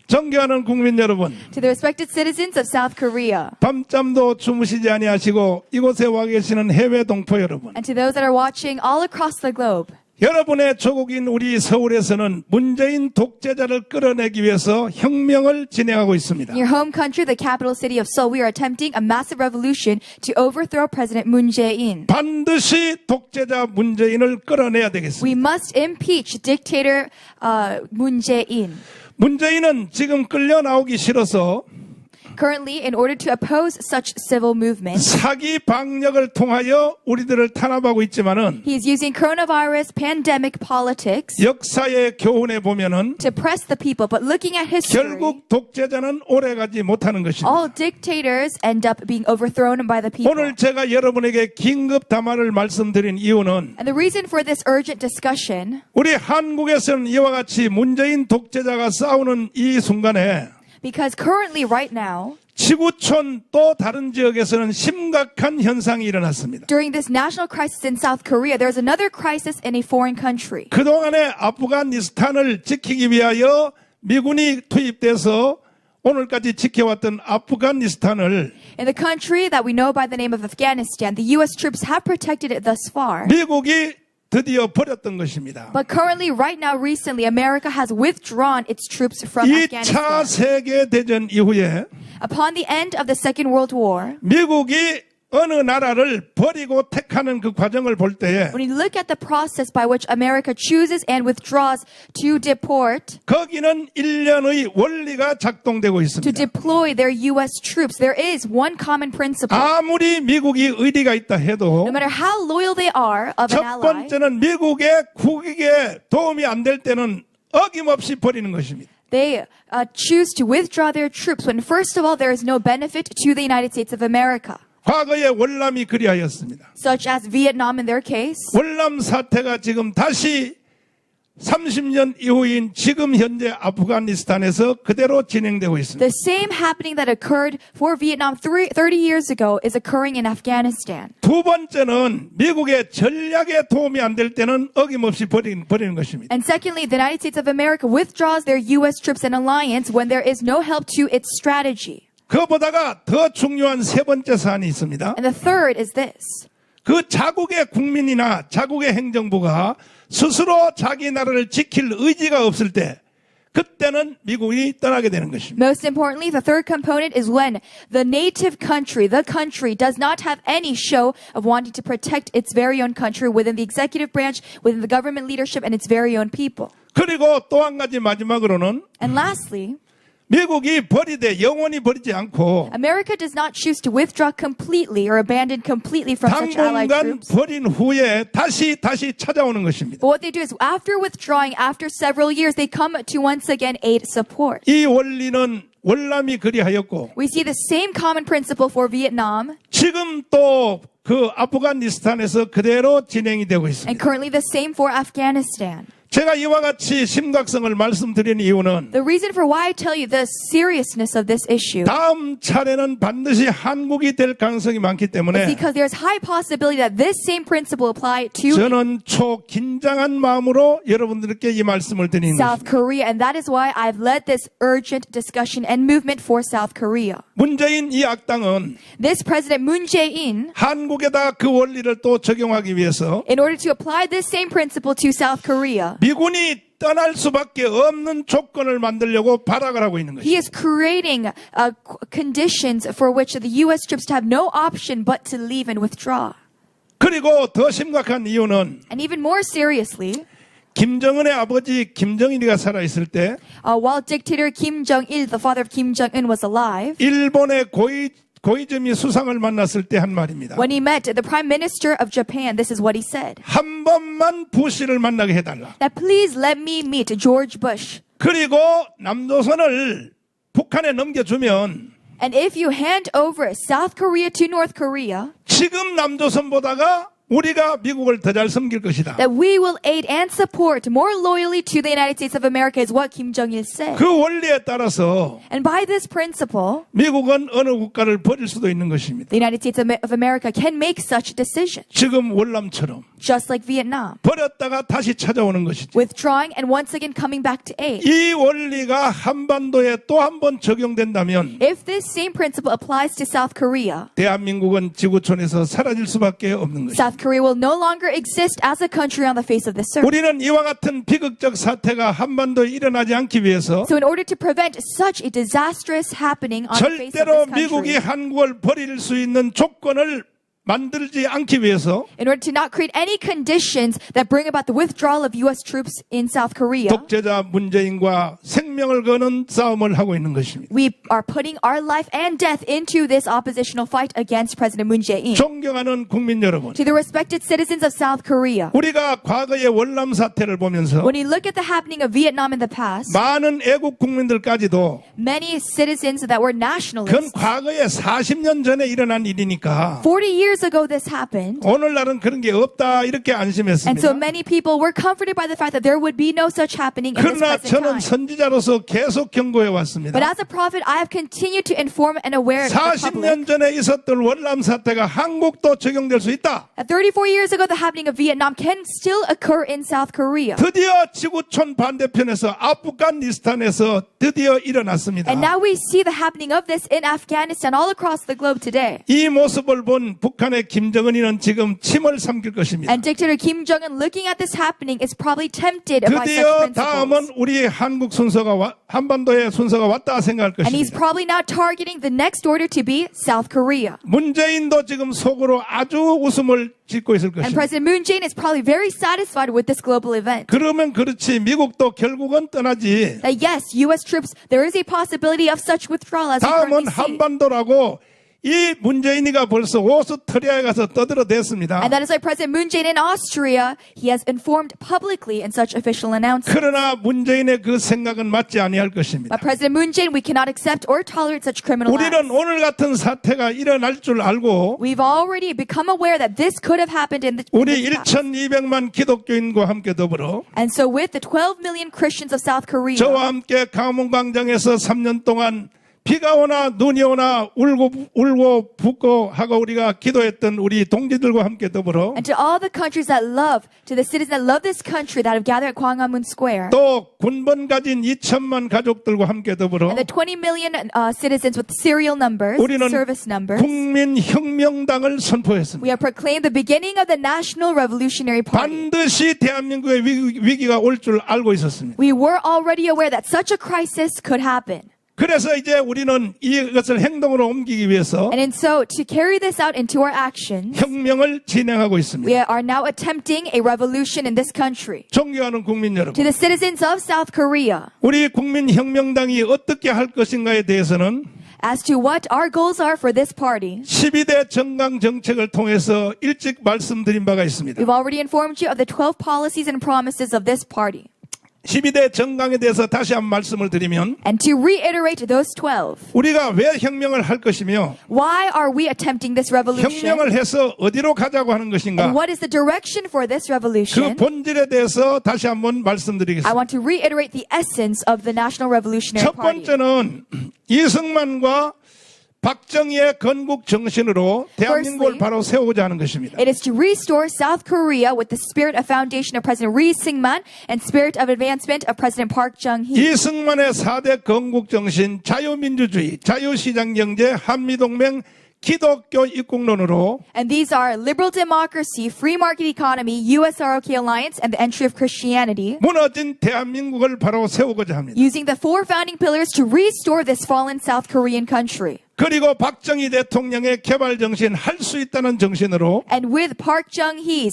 존경하는 국민 여러분, To the respected citizens of South Korea, 밤잠도 주무시지 아니하시고 이곳에 와 계시는 해외 동포 여러분, and to those that are watching all across the globe, 여러분의 조국인 우리 서울에서는 문재인 독재자를 끌어내기 위해서 혁명을 진행하고 있습니다. in your home country, the capital city of Seoul, we are attempting a massive revolution to overthrow President Moon Jae-in. 반드시 독재자 문재인을 끌어내야 We 되겠습니다. must impeach dictator Moon Jae-in. 문재인은 지금 끌려 나오기 싫어서 Currently, in order to oppose such civil movement, 사기 방역을 통하여 우리들을 탄압하고 있지만은 he is using coronavirus pandemic politics 역사의 교훈에 보면은 to press the people. But looking at history, 결국 독재자는 오래가지 못하는 것입니다. all dictators end up being overthrown by the people. 오늘 제가 여러분에게 긴급 담화를 말씀드린 이유는 And the reason for this urgent discussion, 우리 한국에서는 이와 같이 문재인 독재자가 싸우는 이 순간에 because currently, right now, 지구촌 또 다른 지역에서는 심각한 현상이 일어났습니다. during this national crisis in South Korea, there's another crisis in a foreign country. 그동안에 아프가니스탄을 지키기 위하여 미군이 투입돼서 오늘까지 지켜왔던 아프가니스탄을 In the country that we know by the name of Afghanistan, the U.S. troops have protected it thus far. 미국이 드디어 버렸던 것입니다. But currently, right now, recently, America has withdrawn its troops from 2차 Afghanistan. 세계대전 이후에 Upon the end of the Second World War, 미국이 어느 나라를 버리고 택하는 그 과정을 볼 때에 when you look at the process by which America chooses and withdraws to deport, 거기는 일련의 원리가 작동되고 to 있습니다. deploy their U.S. troops, there is one common principle. 아무리 미국이 의리가 있다 해도 No matter how loyal they are of an 첫 ally, 번째는 미국의 국익에 도움이 안 될 때는 어김없이 버리는 것입니다. they choose to withdraw their troops when, first of all, there is no benefit to the United States of America, 과거에 월남이 그리하였습니다. such as Vietnam in their case. 월남 사태가 지금 다시 30년 이후인 지금 현재 아프가니스탄에서 그대로 진행되고 있습니다. The same happening that occurred for Vietnam 30 years ago is occurring in Afghanistan. 두 번째는 미국의 전략에 도움이 안 될 때는 어김없이 버리는 것입니다. And secondly, the United States of America withdraws their U.S. troops and alliance when there is no help to its strategy. 그보다가 더 중요한 세 번째 사안이 있습니다. And the third is this. 그 자국의 국민이나 자국의 행정부가 스스로 자기 나라를 지킬 의지가 없을 때 그때는 미국이 떠나게 되는 것입니다. Most importantly, the third component is when the native country, the country, does not have any show of wanting to protect its very own country within the executive branch, within the government leadership, and its very own people. 그리고 또 한 가지 마지막으로는 And lastly, 미국이 버리되 영원히 버리지 않고 America does not choose to withdraw completely or abandon completely from such allied 당분간 troops. 버린 후에 다시 찾아오는 것입니다. But what they do is after withdrawing, after several years, they come to once again aid support. 이 원리는 월남이 그리하였고 We see the same common principle for Vietnam 지금 또 그 아프가니스탄에서 그대로 진행이 되고 and 있습니다. currently the same for Afghanistan. 제가 이와 같이 심각성을 말씀드리는 이유는 The reason for why I tell you the seriousness of this issue 다음 차례는 반드시 한국이 될 가능성이 많기 is 때문에 because there's high possibility that this same principle apply to 저는 초긴장한 마음으로 여러분들께 이 말씀을 드리는 South 것입니다. Korea, and that is why I've led this urgent discussion and movement for South Korea. 문재인 이 악당은 This President Moon Jae-in, 한국에다 그 원리를 또 적용하기 위해서 in order to apply this same principle to South Korea, 미군이 떠날 수밖에 없는 조건을 만들려고 발악을 하고 있는 he 것입니다. is creating conditions for which the U.S. troops have no option but to leave and withdraw. 그리고 더 심각한 이유는 And even more seriously, 김정은의 아버지 김정일이가 살아있을 때 while dictator Kim Jong-il, the father of Kim Jong-un, was alive, 일본의 고이즈미 수상을 만났을 때 한 말입니다. when he met the Prime Minister of Japan, this is what he said. 한 번만 부시를 만나게 해달라. That please let me meet George Bush. 그리고 남조선을 북한에 넘겨주면 And if you hand over South Korea to North Korea, 지금 남조선보다가 우리가 미국을 더 잘 섬길 것이다. that we will aid and support more loyally to the United States of America is what Kim Jong-il said. 그 원리에 따라서 And by this principle, 미국은 어느 국가를 버릴 수도 있는 것입니다. the United States of America can make such a decision, 지금 월남처럼 just like Vietnam, 버렸다가 다시 찾아오는 것이죠. withdrawing and once again coming back to aid. 이 원리가 한반도에 또 한 번 적용된다면 If this same principle applies to South Korea, 대한민국은 지구촌에서 사라질 수밖에 없는 것입니다. South Korea will no longer exist as a country on the face of this earth. 우리는 이와 같은 비극적 사태가 한반도에 일어나지 않기 위해서 So in order to prevent such a disastrous happening on the face of 절대로 this 미국이 country, 한국을 버릴 수 있는 조건을 만들지 않기 위해서 in order to not create any conditions that bring about the withdrawal of U.S. troops in South Korea, 독재자 문재인과 생명을 거는 싸움을 하고 있는 것입니다. we are putting our life and death into this oppositional fight against President Moon Jae-in. 존경하는 국민 여러분, To the respected citizens of South Korea, 우리가 과거의 월남 사태를 보면서 when you look at the happening of Vietnam in the past, 많은 애국 국민들까지도 many citizens that were 그건 nationalists, 과거에 40년 전에 일어난 일이니까 40 years ago this happened, 오늘날은 그런 게 없다 이렇게 and so 안심했습니다. many people were comforted by the fact that there would be no such happening in this 그러나 present 저는 time. 선지자로서 계속 경고해 왔습니다. But as a prophet, I have continued to inform and aware the public 40년 전에 있었던 월남 사태가 한국도 적용될 수 있다. that 34 years ago the happening of Vietnam can still occur in South Korea. 드디어 지구촌 반대편에서 아프가니스탄에서 드디어 일어났습니다. And now we see the happening of this in Afghanistan all across the globe today. 이 모습을 본 북한의 김정은이는 지금 침을 삼킬 것입니다. And dictator Kim Jong-un looking at this happening is probably tempted by such 드디어 principles. 다음은 우리 한국 순서가 한반도의 순서가 왔다 생각할 And he's 것입니다. probably now targeting the next order to be South Korea. 문재인도 지금 속으로 아주 웃음을 짓고 있을 And 것입니다. President Moon Jae-in is probably very satisfied with this global event. 그러면 그렇지 미국도 결국은 떠나지. That yes, U.S. troops, there is a possibility of such withdrawal as we 다음은 currently see. 한반도라고 이 문재인이가 벌써 오스트리아에 가서 떠들어댔습니다. And that is why President Moon Jae-in in Austria, he has informed publicly in such official announcements. 그러나 문재인의 그 생각은 맞지 아니할 것입니다. But President Moon Jae-in, we cannot accept or tolerate such criminal 우리는 acts. 오늘 같은 사태가 일어날 줄 알고 We've already become aware that this could have happened in the 우리 past. 1,200만 기독교인과 함께 더불어 And so with the 12 million Christians of South Korea, 저와 함께 강원광장에서 3년 동안 비가 오나 눈이 오나 울고 붓고 하고 우리가 기도했던 우리 동지들과 함께 더불어 and to all the countries that love, to the citizens that love this country that have gathered at Gwanghwamun Square, 또 군번 가진 2천만 가족들과 함께 더불어 and the 20 million citizens with serial numbers, 우리는 service numbers, 국민혁명당을 선포했습니다. we have proclaimed the beginning of the National Revolutionary Party. 반드시 대한민국의 위기가 올 줄 알고 있었습니다. We were already aware that such a crisis could happen. 그래서 이제 우리는 이것을 행동으로 옮기기 위해서 And so to carry this out into our actions, 혁명을 진행하고 we 있습니다. are now attempting a revolution in this country. 존경하는 국민 To 여러분, the citizens of South Korea, 우리 국민혁명당이 어떻게 할 것인가에 대해서는 as to what our goals are for this party, 12대 정강 정책을 통해서 일찍 말씀드린 바가 있습니다. we've already informed you of the 12 policies and promises of this party. 12대 정강에 대해서 다시 한번 말씀을 드리면 And to reiterate those 12, 우리가 왜 혁명을 할 것이며 why are we attempting this revolution? 혁명을 해서 어디로 가자고 하는 것인가 And what is the direction for this 그 revolution? 본질에 대해서 다시 한번 I 말씀드리겠습니다. want to reiterate the essence of the National Revolutionary 첫 Party. 번째는 이승만과 박정희의 건국 정신으로 대한민국을 Firstly, 바로 세우고자 하는 것입니다. It is to restore South Korea with the spirit of foundation of President Ri Syngman and spirit of advancement of President Park Chung-hee. 이승만의 4대 건국 정신, 자유민주주의, 자유시장경제, 한미동맹, 기독교 입국론으로 And these are liberal democracy, free market economy, USROK alliance, and the entry of Christianity, 무너진 대한민국을 바로 세우고자 합니다. using the four founding pillars to restore this fallen South Korean country. 그리고 박정희 대통령의 개발 정신, 할 수 있다는 정신으로 And with Park Chung-hee's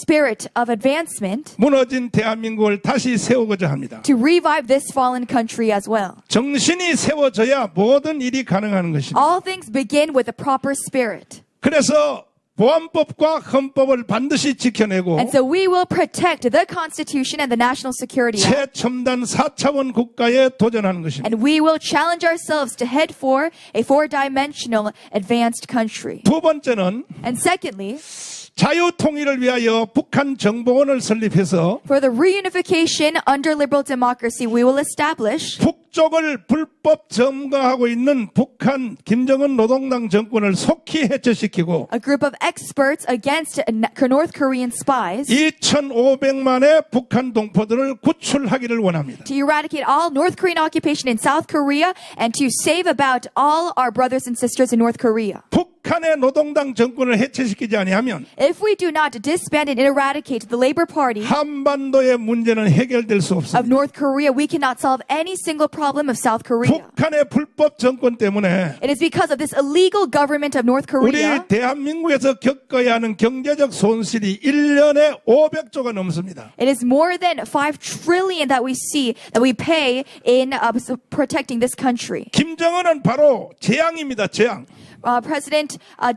spirit of advancement, 무너진 대한민국을 다시 세우고자 합니다. to revive this fallen country as well. 정신이 세워져야 모든 일이 가능한 것입니다. All things begin with a proper spirit. 그래서 보안법과 헌법을 반드시 지켜내고 And so we will protect the Constitution and the National Security Act. 최첨단 4차원 국가에 도전하는 것입니다. And we will challenge ourselves to head for a four-dimensional advanced country. 두 번째는 And secondly, 자유 통일을 위하여 북한 정보원을 설립해서 For the reunification under liberal democracy, we will establish 북쪽을 불법 점거하고 있는 북한 김정은 노동당 정권을 속히 해체시키고 a group of experts against North Korean spies 2,500만의 북한 동포들을 구출하기를 원합니다. to eradicate all North Korean occupation in South Korea and to save about all our brothers and sisters in North Korea. 북한의 노동당 정권을 해체시키지 아니하면 If we do not disband and eradicate the Labor Party 한반도의 문제는 해결될 수 of 없습니다. North Korea, we cannot solve any single problem of South Korea. 북한의 불법 정권 때문에 It is because of this illegal government of North 우리 Korea 대한민국에서 겪어야 하는 경제적 손실이 1년에 500조가 넘습니다. it is more than 5 trillion that we pay in protecting this country. 김정은은 바로 재앙입니다. 재앙.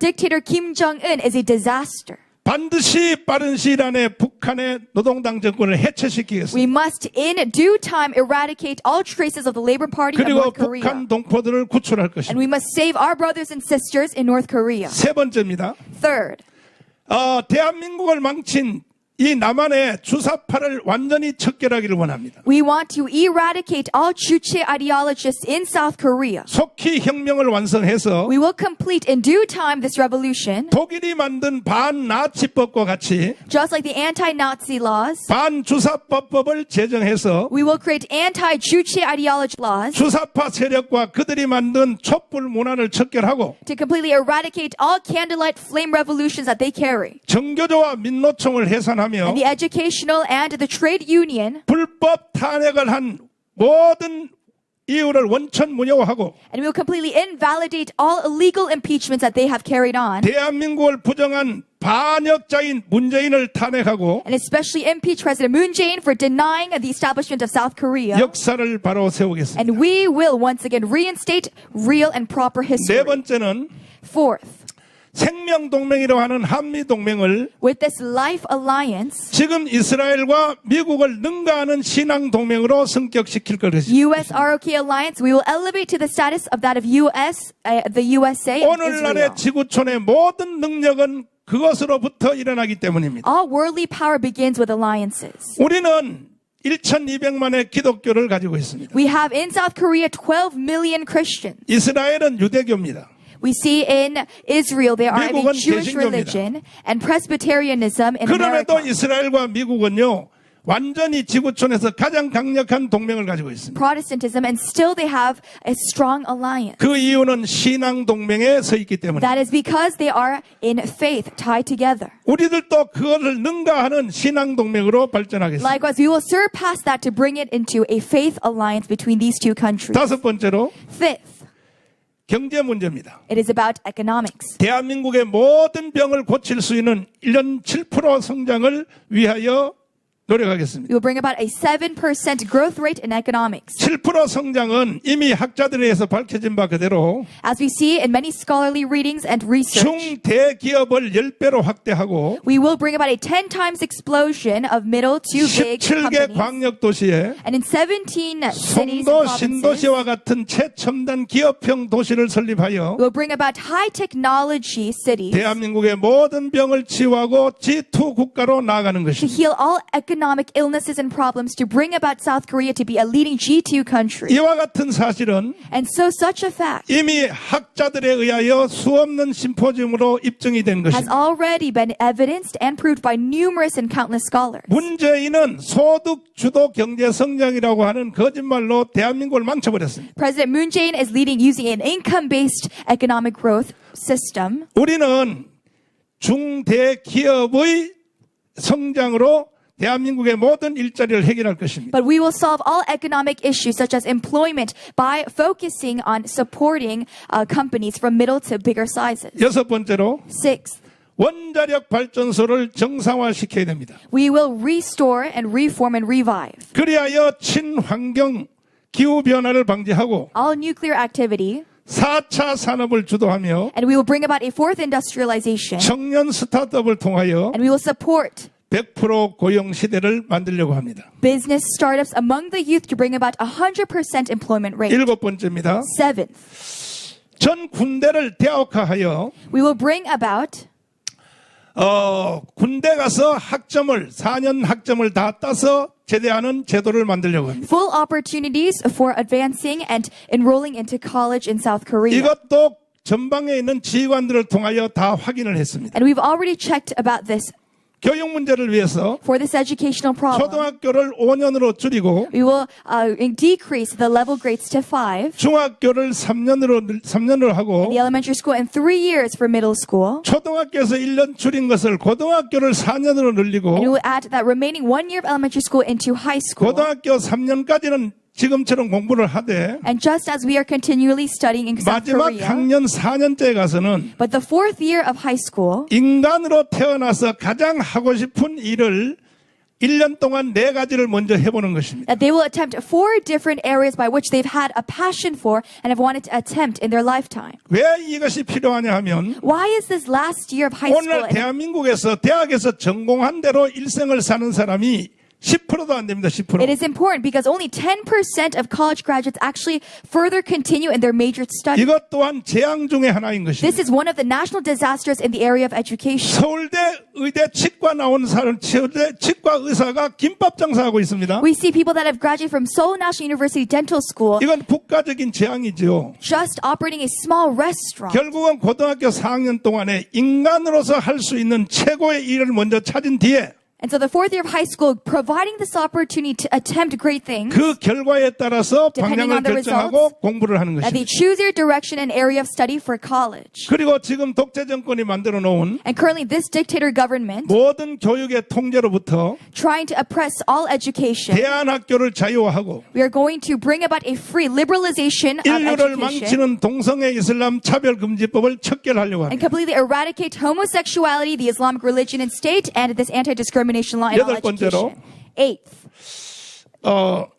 Dictator Kim Jong-un is a disaster. 반드시 빠른 시일 안에 북한의 노동당 정권을 해체시키겠습니다. We must in due time eradicate all traces of the Labor Party of 그리고 North Korea. 북한 동포들을 구출할 And 것입니다. we must save our brothers and sisters in North Korea. 세 번째입니다. Third, 대한민국을 망친 이 남한의 주사파를 완전히 척결하기를 원합니다. we want to eradicate all Juche ideologists in South Korea. 속히 혁명을 완성해서 We will complete in due time this revolution, 독일이 만든 반나치법과 같이 just like the anti-Nazi laws. 반주사법법을 제정해서 We will create anti-Juche ideology laws 주사파 세력과 그들이 만든 촛불 문화를 척결하고 to completely eradicate all candlelight flame revolutions that they carry. 정교조와 민노총을 해산하며 And the educational and the trade union, 불법 탄핵을 한 모든 이유를 원천 무효화하고 and we will completely invalidate all illegal impeachments that they have carried on, 대한민국을 부정한 반역자인 문재인을 탄핵하고 and especially impeach President Moon Jae-in for denying the establishment of South Korea. 역사를 바로 세우겠습니다. And we will once again reinstate real and proper 네 history. 번째는 Fourth, 생명동맹이라고 하는 한미동맹을 with this life alliance, 지금 이스라엘과 미국을 능가하는 신앙동맹으로 성격시킬 것입니다. US-ROK alliance, we will elevate to the status of that of the USA and 오늘날의 Israel. 지구촌의 모든 능력은 그것으로부터 일어나기 때문입니다. All worldly power begins with alliances. 우리는 1,200만의 기독교를 가지고 있습니다. We have in South Korea 12 million Christians. 이스라엘은 유대교입니다. We see in Israel they are 미국은 a Jewish 개신교입니다. religion and Presbyterianism in 그럼에도 America. 이스라엘과 미국은요, 완전히 지구촌에서 가장 강력한 동맹을 가지고 있습니다. Protestantism, and still they have a strong alliance. 그 이유는 신앙동맹에 서 있기 때문입니다. That is because they are in faith tied together. 우리들도 그것을 능가하는 신앙동맹으로 발전하겠습니다. Likewise, we will surpass that to bring it into a faith alliance between these two countries. 다섯 번째로 Fifth, 경제 문제입니다. it is about economics. 대한민국의 모든 병을 고칠 수 있는 1년 7% 성장을 위하여 노력하겠습니다. We will bring about a 7% growth rate in economics. 7% 성장은 이미 학자들에 의해서 밝혀진 바 그대로 As we see in many scholarly readings and research, 중대기업을 10배로 확대하고 we will bring about a 10 times explosion of middle to big 17개 companies. 광역도시에 And in 17 cities and 송도 provinces, 신도시와 같은 최첨단 기업형 도시를 설립하여 we'll bring about high technology cities 대한민국의 모든 병을 치유하고 G2 국가로 나아가는 to 것입니다. heal all economic illnesses and problems, to bring about South Korea to be a leading G2 country. 이와 같은 사실은 And so such a fact 이미 학자들에 의하여 수없는 심포지움으로 입증이 된 has 것입니다. already been evidenced and proved by numerous and countless scholars. 문재인은 소득 주도 경제 성장이라고 하는 거짓말로 대한민국을 망쳐버렸습니다. President Moon Jae-in is leading using an income-based economic growth system. 우리는 중대기업의 성장으로 대한민국의 모든 일자리를 해결할 것입니다. But we will solve all economic issues such as employment by focusing on supporting companies from middle to bigger sizes. 여섯 번째로 Sixth, 원자력 발전소를 정상화시켜야 됩니다. we will restore and reform and revive 그리하여 친환경 기후변화를 방지하고 all nuclear activity, 4차 산업을 주도하며 and we will bring about a fourth industrialization, 청년 스타트업을 통하여 and we will support 100% 고용 시대를 만들려고 합니다. business startups among the youth to bring about 100% employment rate. 일곱 번째입니다. Seventh, 전 군대를 대학화하여 we will bring about 군대 가서 4년 학점을 다 따서 제대하는 제도를 만들려고 합니다. Full opportunities for advancing and enrolling into college in South Korea. 이것도 전방에 있는 지휘관들을 통하여 다 확인을 했습니다. And we've already checked about this. 교육 문제를 위해서 For this educational problem, 초등학교를 5년으로 줄이고 we will decrease the level grades to 5, 중학교를 3년으로 하고 the elementary school, and 3 years for middle school. 초등학교에서 1년 줄인 것을 고등학교를 4년으로 늘리고 And we will add that remaining 1 year of elementary school into high school. 고등학교 3년까지는 지금처럼 공부를 하되 And just as we are continually studying in South 마지막 Korea, 학년 4년째에 가서는 but the 4th year of high school, 인간으로 태어나서 가장 하고 싶은 일을 1년 동안 4가지를 먼저 해보는 것입니다. that they will attempt 4 different areas by which they've had a passion for and have wanted to attempt in their lifetime. 왜 이것이 필요하냐 하면 Why is this last year of high school? 오늘 대한민국에서 대학에서 전공한 대로 일생을 사는 사람이 10%도 안 됩니다. 10%. It is important because only 10% of college graduates actually further continue in their major study. 이것 또한 재앙 중의 하나인 This 것입니다. is one of the national disasters in the area of education. 서울대 의대 치과 나온 사람, 서울대 치과 의사가 김밥 장사하고 있습니다. We see people that have graduated from Seoul National University Dental School 이건 국가적인 재앙이죠. just operating a small restaurant. 결국은 고등학교 4학년 동안에 인간으로서 할 수 있는 최고의 일을 먼저 찾은 뒤에 And so the 4th year of high school, providing this opportunity to attempt great things, 그 결과에 따라서 Depending 방향을 on the 결정하고 공부를 하는 that they 것입니다. choose their direction and area of study for college. 그리고 지금 독재 정권이 만들어 놓은 And currently this dictator government, 모든 교육의 통제로부터 trying to oppress all education, 대안학교를 자유화하고 we are going to bring about a free liberalization of 인류를 education 망치는 동성애 이슬람 차별금지법을 척결하려고 and 합니다. completely eradicate homosexuality, the Islamic religion and state, and this anti-discrimination law in all 여덟 번째로, education. 8th,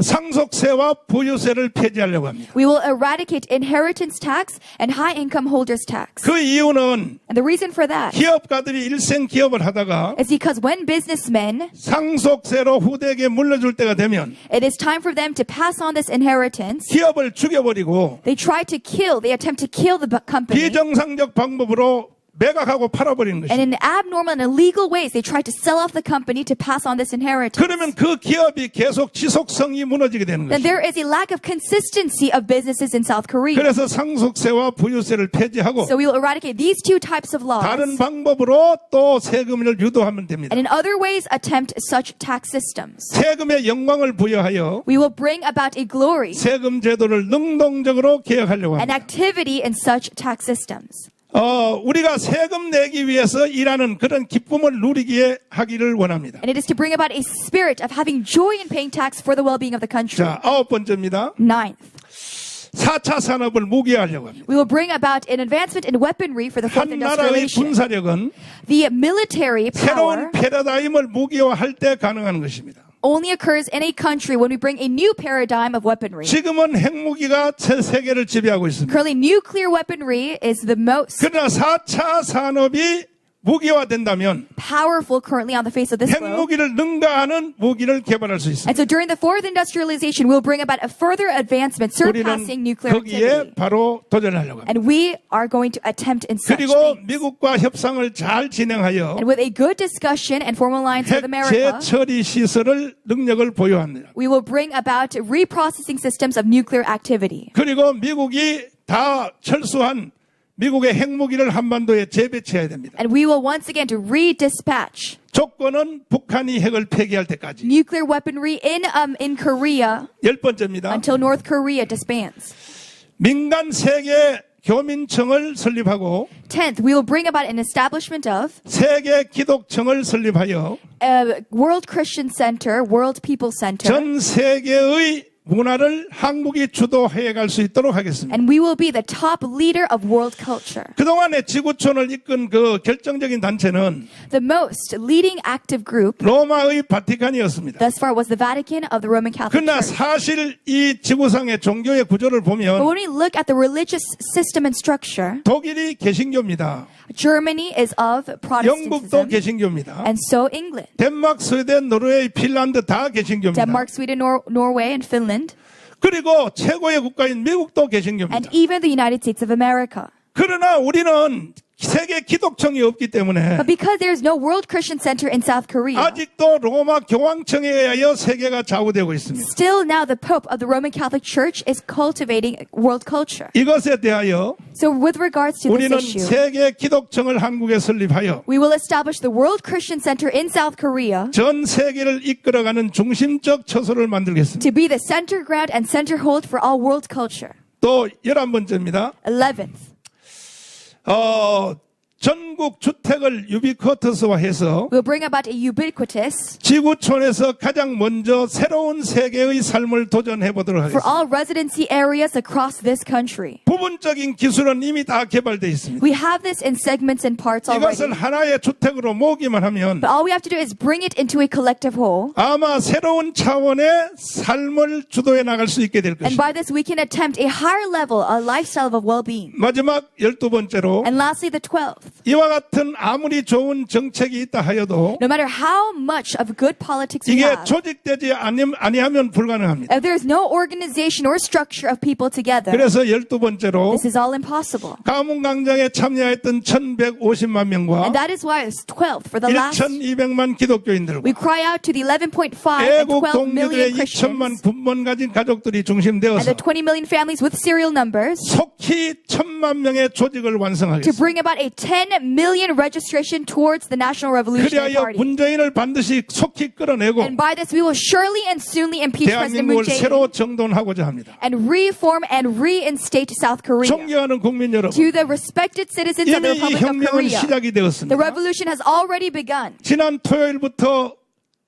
상속세와 부유세를 폐지하려고 합니다. we will eradicate inheritance tax and high income holders tax. 그 이유는 And the reason for that 기업가들이 일생 기업을 하다가 is because when businessmen, 상속세로 후대에게 물려줄 때가 되면 it is time for them to pass on this inheritance, 기업을 죽여버리고 they attempt to kill the company. 비정상적 방법으로 매각하고 팔아버리는 And 것입니다. in abnormal and illegal ways, they try to sell off the company to pass on this inheritance. 그러면 그 기업이 계속 지속성이 무너지게 되는 Then 것입니다. there is a lack of consistency of businesses in South Korea. 그래서 상속세와 부유세를 폐지하고 So we will eradicate these 2 types of laws. 다른 방법으로 또 세금을 유도하면 됩니다. And in other ways, attempt such tax systems. 세금의 영광을 부여하여 We will bring about a glory, 세금 제도를 능동적으로 개혁하려고 an 합니다. activity in such tax systems. 우리가 세금 내기 위해서 일하는 그런 기쁨을 누리기에 하기를 원합니다. And it is to bring about a spirit of having joy in paying tax for the well-being of the country. 자, 9번째입니다. 9th, 4차 산업을 무기화하려고 합니다. we will bring about an advancement in weaponry for the fourth 한 나라의 industrialization. 군사력은 The military 새로운 power 패러다임을 무기화할 때 가능한 것입니다. only occurs in a country when we bring a new paradigm of weaponry. 지금은 핵무기가 전 세계를 지배하고 있습니다. Currently, nuclear weaponry is the most 그러나 4차 산업이 무기화된다면 powerful currently on the face of this world. 핵무기를 능가하는 무기를 개발할 수 And 있습니다. so during the fourth industrialization, we'll bring about a further advancement, surpassing 우리는 nuclear 거기에 activity. 바로 도전하려고 합니다. And we are going to attempt in such 그리고 things. 미국과 협상을 잘 진행하여 And with a good discussion and formal alliance with 핵 America, 재처리 시설을 능력을 보유합니다. we will bring about reprocessing systems of nuclear activity. 그리고 미국이 다 철수한 미국의 핵무기를 한반도에 재배치해야 됩니다. And we will once again to redispatch 조건은 북한이 핵을 폐기할 때까지. nuclear weaponry in Korea 10번째입니다. until North Korea disbands. 민간 세계 교민청을 설립하고 10th, we will bring about an establishment of 세계 기독청을 설립하여 a World Christian Center, World People Center, 전 세계의 문화를 한국이 주도해 갈 수 있도록 하겠습니다. and we will be the top leader of world culture. 그동안에 지구촌을 이끈 그 결정적인 단체는 The most leading active group 로마의 바티칸이었습니다. thus far was the Vatican of the Roman Catholic 그러나 Church. 사실 이 지구상의 종교의 구조를 But 보면 when we look at the religious system and structure, 독일이 개신교입니다. Germany is of 영국도 Protestantism, 개신교입니다. and so England, 덴마크, 스웨덴, 노르웨이, 핀란드 다 개신교입니다. Denmark, Sweden, Norway, and Finland, 그리고 최고의 국가인 미국도 개신교입니다. and even the United States of America. 그러나 우리는 세계 기독청이 없기 때문에 But because there's no World Christian Center in South Korea, 아직도 로마 교황청에 의하여 세계가 좌우되고 있습니다. still now the Pope of the Roman Catholic Church is cultivating world culture. 이것에 대하여 So with regards to this 우리는 issue, 세계 기독청을 한국에 설립하여 we will establish the World Christian Center in South Korea 전 세계를 이끌어가는 중심적 처소를 만들겠습니다. to be the center ground and center hold for all world culture. 또 11번째입니다. 11th, 전국 주택을 유비쿼터스화해서 we'll bring about a ubiquitous 지구촌에서 가장 먼저 새로운 세계의 삶을 도전해 보도록 for 하겠습니다. all residency areas across this country. 부분적인 기술은 이미 다 개발되어 있습니다. We have this in segments and parts 이것을 already. 하나의 주택으로 모으기만 하면 But all we have to do is bring it into a collective whole. 아마 새로운 차원의 삶을 주도해 나갈 수 있게 될 And 것입니다. by this, we can attempt a higher level, a lifestyle of well-being. 마지막 12번째로 And lastly, the 12th. 이와 같은 아무리 좋은 정책이 있다 하여도 No matter how much of good politics we 이게 have, 조직되지 아니하면 불가능합니다. if there's no organization or structure of people together, 그래서 12번째로 this is all impossible. 가문강장에 참여했던 1150만 명과 And that is why it's 12th. For the last, 1200만 기독교인들과 we cry out to the 11.5 and 애국 12 million 동료들의 2천만 Christians 군번 가진 가족들이 and 중심되어서 the 20 million families with serial numbers 속히 1000만 명의 조직을 to 완성하겠습니다. bring about a 10 million registration towards the National Revolutionary 그리하여 Party. 문재인을 반드시 속히 끌어내고 And by this, we will surely and soonly impeach President Moon 대한민국을 새로 Jae-in 정돈하고자 합니다. and reform and reinstate South Korea. 존경하는 국민 여러분, To the respected citizens of the 이미 이 Republic of 혁명은 Korea, 시작이 the 되었습니다. revolution has already begun. 지난 토요일부터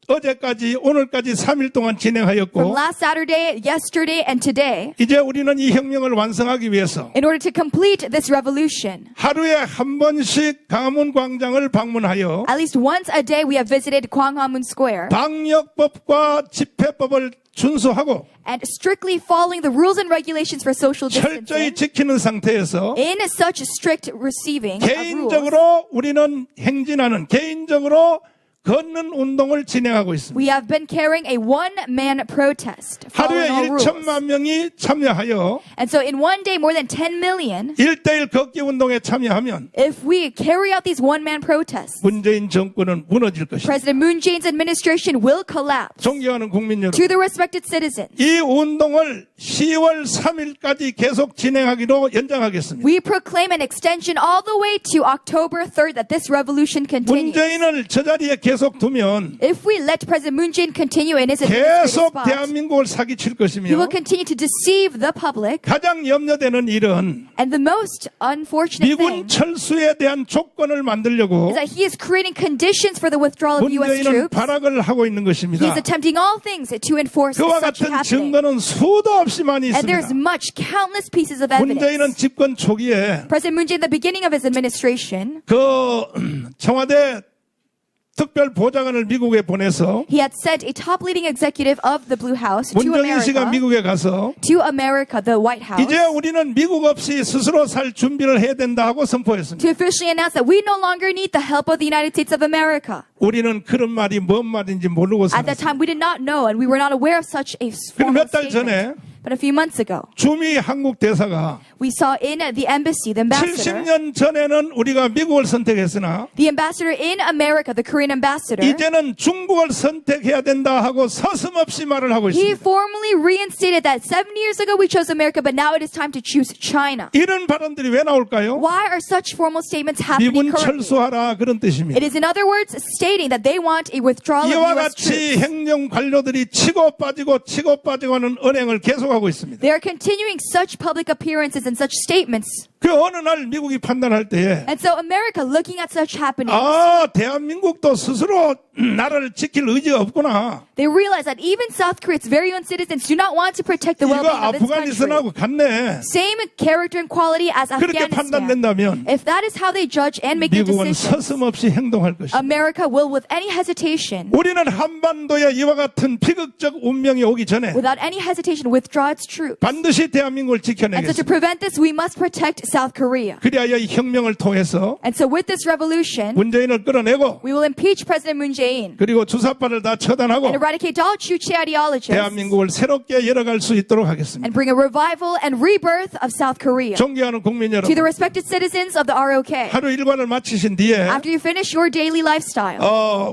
어제까지 오늘까지 3일 동안 From 진행하였고 last Saturday, yesterday, and today, 이제 우리는 이 혁명을 완성하기 위해서 in order to complete this revolution, 하루에 한 번씩 강화문 광장을 방문하여 at least once a day we have visited Gwanghwamun Square 방역법과 집회법을 준수하고 and strictly following the rules and regulations for social 철저히 distancing, 지키는 상태에서 in such strict receiving of rules, 개인적으로 우리는 행진하는 개인적으로 걷는 운동을 진행하고 있습니다. we have been carrying a one-man protest 하루에 following all rules. 1천만 명이 참여하여 And so in one day, more than 10 million, 1대1 걷기 운동에 참여하면 if we carry out these one-man protests, 문재인 정권은 무너질 것입니다. President Moon Jae-in's administration will collapse. 존경하는 국민 여러분, To the respected citizens, 이 운동을 10월 3일까지 계속 진행하기로 연장하겠습니다. we proclaim an extension all the way to October 3rd that this revolution continues. 문재인을 저 자리에 계속 두면 If we let President Moon Jae-in continue in his administrative 계속 spot, 대한민국을 사기칠 he 것이며 will continue to deceive the public. 가장 염려되는 일은 And the most unfortunate 미군 thing 철수에 대한 조건을 만들려고 is that he is creating conditions for the withdrawal of U.S. 문재인은 troops. 발악을 하고 있는 He 것입니다. is attempting all things to enforce 그와 such 같은 happening. 증거는 수도 없이 많이 And there's 있습니다. much, countless pieces of 문재인은 evidence. 집권 초기에 President Moon Jae-in, at the beginning of his administration, 그 청와대 특별 보좌관을 미국에 보내서 he had sent a top leading executive of the Blue House to 문정인 씨가 America, 미국에 가서 the White House, 이제 우리는 미국 없이 스스로 살 준비를 해야 된다 하고 선포했습니다. to officially announce that we no longer need the help of the United States of America. 우리는 그런 말이 뭔 말인지 모르고 At that 살았습니다. time, we did not know and we were not aware of such a 그럼 formal 몇 달 전에 statement. But a few months ago, 주미 한국 대사가 we saw in the embassy, the ambassador, 70년 전에는 우리가 미국을 선택했으나 the ambassador in America, the Korean ambassador, 이제는 중국을 선택해야 된다 하고 서슴없이 말을 하고 he 있습니다. formally reinstated that 70 years ago we chose America, but now it is time to choose China. 이런 발언들이 왜 나올까요? Why are such formal statements happening 미군 currently? 철수하라 그런 뜻입니다. It is in other words stating that they want a withdrawal 이와 of U.S. 같이 troops. 행정 관료들이 치고 빠지고 하는 언행을 계속하고 있습니다. They are continuing such public appearances and such statements. 그 어느 날 미국이 판단할 때에 And so America, looking at such happenings, 대한민국도 스스로 나라를 지킬 의지가 없구나. they realize that even South Korea's very own citizens do not want to protect the 이거 well-being of its country. 아프가니스탄하고 같네. Same character and quality as 그렇게 Afghanistan. 판단된다면 If that is how they judge and make their 미국은 decisions, 서슴없이 행동할 것입니다. America will, with any hesitation, 우리는 한반도에 이와 같은 비극적 운명이 오기 전에 without any hesitation, withdraw its troops. 반드시 대한민국을 And so to 지켜내겠습니다. prevent this, we must protect South Korea. 그리하여 이 혁명을 통해서 And so with this revolution, 문재인을 끌어내고 we will impeach President Moon Jae-in Jain. 그리고 주사파를 다 처단하고 And eradicate all Chuche ideologists. 대한민국을 새롭게 열어갈 수 있도록 하겠습니다. And bring a revival and rebirth of South Korea. 존경하는 국민 To the 여러분, respected citizens of the ROK. 하루 일과를 마치신 뒤에 After you finish your daily lifestyle,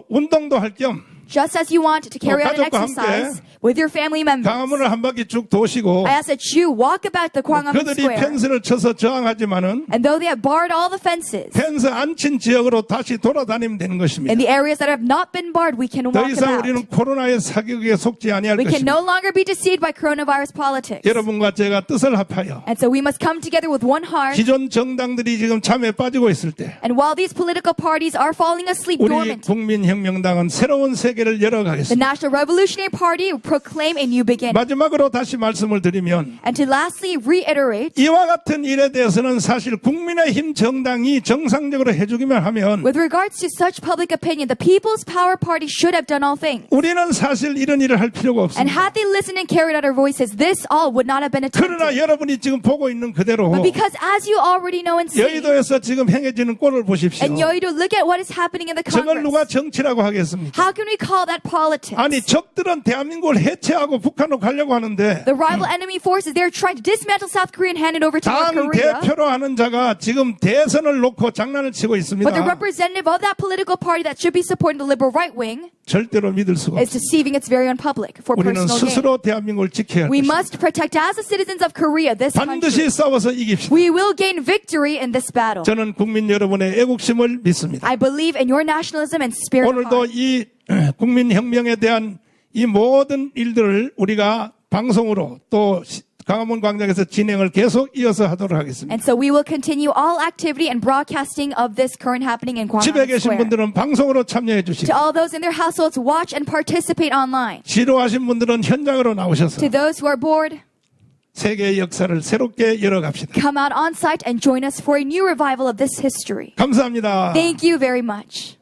운동도 할 겸 just as you want to carry out an 가족과 exercise with your family members, 광화문을 한 바퀴 쭉 도시고 I ask that you walk about the Gwanghwamun 그들이 Square. 펜스를 쳐서 저항하지만은 And though they have barred all the fences, 펜스 안 친 지역으로 다시 돌아다니면 되는 것입니다. in the areas that have not been barred, we can 더 walk 이상 about. 우리는 코로나의 사격에 속지 아니할 We can 것입니다. no longer be deceived by coronavirus politics. 여러분과 제가 뜻을 합하여 And so we must come together with one heart. 기존 정당들이 지금 잠에 빠지고 있을 때 And while these political parties are falling asleep 우리 dormant, 국민혁명당은 새로운 세계를 the 열어가겠습니다. National Revolutionary Party will proclaim a new beginning. 마지막으로 다시 말씀을 드리면 And to lastly reiterate, 이와 같은 일에 대해서는 사실 국민의힘 정당이 정상적으로 해주기만 하면 with regards to such public opinion, the People's Power Party should have done all things. 우리는 사실 이런 일을 할 필요가 And 없습니다. had they listened and carried out our voices, this all would not have been 그러나 attempted. 여러분이 지금 보고 있는 그대로 But because as you already know and see, 여의도에서 지금 행해지는 꼴을 보십시오. and Yoido, look at what is happening in the 저걸 누가 Congress. 정치라고 하겠습니까? How can we call that politics? 아니 적들은 대한민국을 해체하고 북한으로 가려고 하는데 The rival enemy forces, they're trying to dismantle South Korea and hand it over to North 당 Korea. 대표로 하는 자가 지금 대선을 놓고 장난을 치고 있습니다. But the representative of that political party that should be supporting the liberal right wing 절대로 믿을 수가 is 없습니다. deceiving its very own public for 우리는 personal gain. 스스로 대한민국을 지켜야 할 We 것입니다. must protect as the citizens of Korea this 반드시 country. 싸워서 이깁시다. We will gain victory in this battle. 저는 국민 여러분의 애국심을 믿습니다. I believe in your nationalism and spirit of 오늘도 heart. 이 국민혁명에 대한 이 모든 일들을 우리가 방송으로 또 광화문 광장에서 진행을 계속 이어서 하도록 하겠습니다. And so we will continue all activity and broadcasting of this current happening in 집에 Gwanghwamun 계신 Square. 분들은 방송으로 참여해 To 주시고 all those in their households, watch and participate online. 지루하신 분들은 현장으로 나오셔서 To those who are bored, 세계의 역사를 새롭게 열어갑시다. come out on site and join us for a new revival of this history. 감사합니다. Thank you very much.